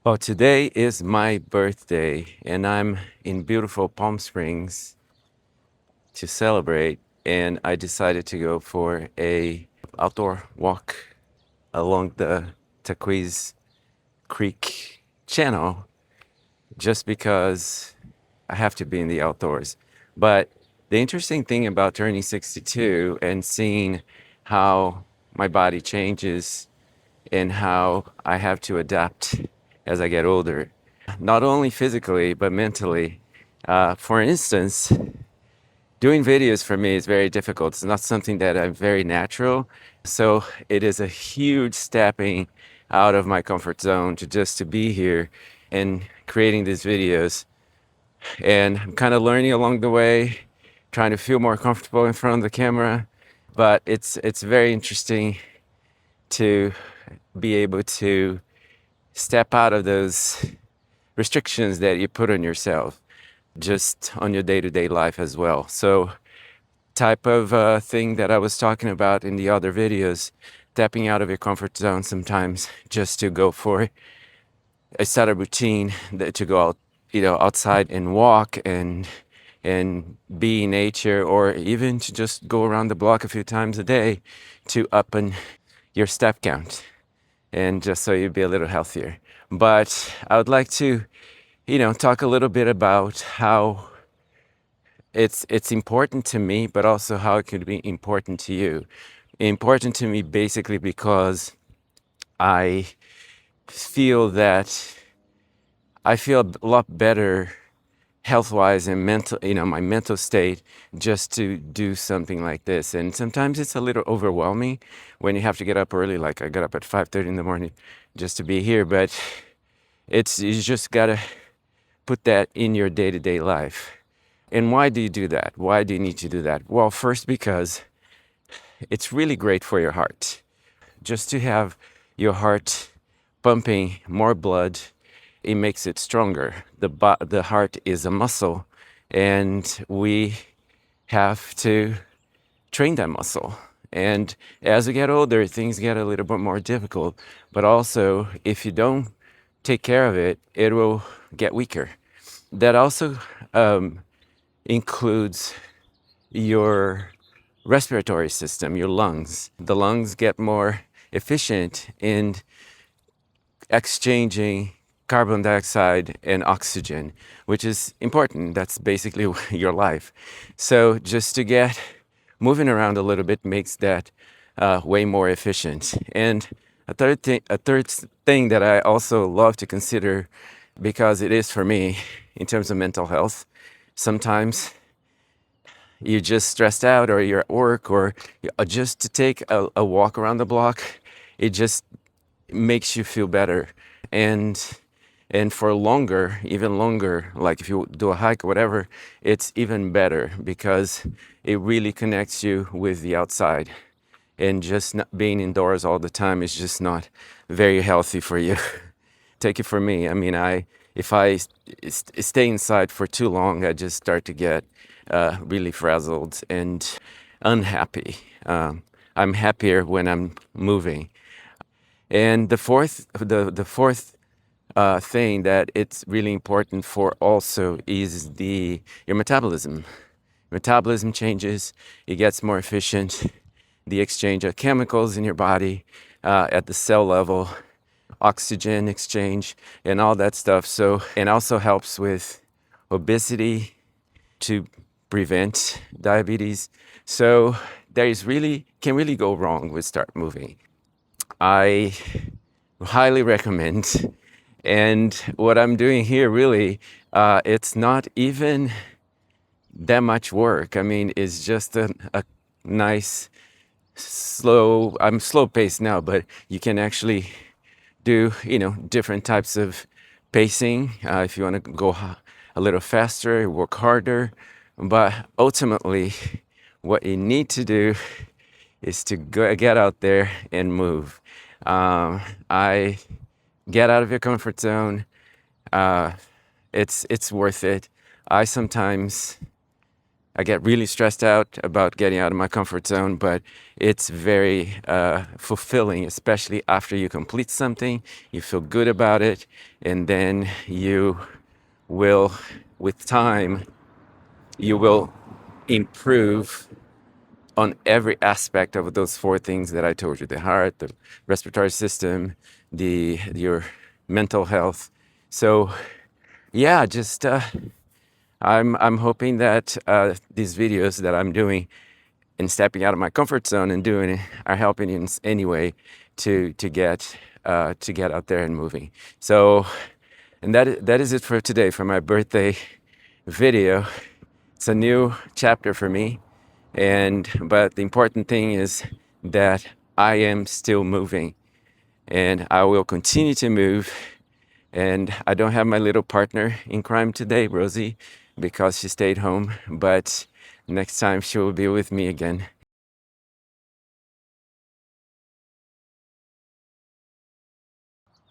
Well, today is my birthday, and I'm in beautiful Palm Springs to celebrate. And I decided to go for a outdoor walk along the Tahquitz Creek Channel, just because I have to be in the outdoors. But the interesting thing about turning 62 and seeing how my body changes and how I have to adapt as I get older, not only physically but mentally. For instance, doing videos for me is very difficult. It's not something that I'm very natural. So it is a huge stepping out of my comfort zone to be here and creating these videos. And I'm kind of learning along the way, trying to feel more comfortable in front of the camera. But it's very interesting to be able to step out of those restrictions that you put on yourself, just on your day-to-day life as well. So type of thing that I was talking about in the other videos, stepping out of your comfort zone sometimes just to go for a set of routine, that to go out, outside and walk and be in nature, or even to just go around the block a few times a day to up and your step count, and just so you'd be a little healthier. But I would like to, talk a little bit about how it's important to me, but also how it could be important to you. Important to me basically because I feel that I feel a lot better health-wise and mental, my mental state, just to do something like this. And sometimes it's a little overwhelming when you have to get up early, like I got up at 5:30 in the morning just to be here. But you just gotta put that in your day-to-day life. And why do you do that? Why do you need to do that? Well, first, because it's really great for your heart. Just to have your heart pumping more blood, it makes it stronger. The heart is a muscle, and we have to train that muscle. And as we get older, things get a little bit more difficult. But also, if you don't take care of it, it will get weaker. That also includes your respiratory system, your lungs. The lungs get more efficient in exchanging carbon dioxide and oxygen, which is important. That's basically your life. So just to get moving around a little bit makes that way more efficient. And a third thing that I also love to consider, because it is for me in terms of mental health, sometimes you're just stressed out, or you're at work, or just to take a walk around the block, it just makes you feel better. And for longer, even longer, like if you do a hike or whatever, it's even better because it really connects you with the outside. And just not being indoors all the time is just not very healthy for you. Take it from me. I mean, if I stay inside for too long, I just start to get really frazzled and unhappy. I'm happier when I'm moving. And the fourth thing that it's really important for also is your metabolism. Metabolism changes, it gets more efficient. The exchange of chemicals in your body at the cell level, oxygen exchange, and all that stuff. So, and also helps with obesity, to prevent diabetes. So can really go wrong with start moving. I highly recommend. And what I'm doing here, really, it's not even that much work. I mean, it's just a nice, I'm slow paced now, but you can actually do, different types of pacing. If you want to go a little faster, work harder. But ultimately, what you need to do is to get out there and move. I get out of your comfort zone. Uh, it's worth it. I sometimes I get really stressed out about getting out of my comfort zone, but it's very fulfilling, especially after you complete something. You feel good about it, and then you will, with time, you will improve on every aspect of those four things that I told you: the heart, the respiratory system, your mental health. So yeah, just I'm hoping that these videos that I'm doing and stepping out of my comfort zone and doing it are helping in any way to get out there and moving. So, and that is it for today, for my birthday video. It's a new chapter for me, but the important thing is that I am still moving, and I will continue to move. And I don't have my little partner in crime today, Rosie, because she stayed home, but next time she will be with me again.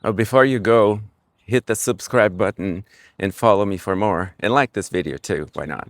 Oh, before you go, hit the subscribe button and follow me for more. And like this video too, why not?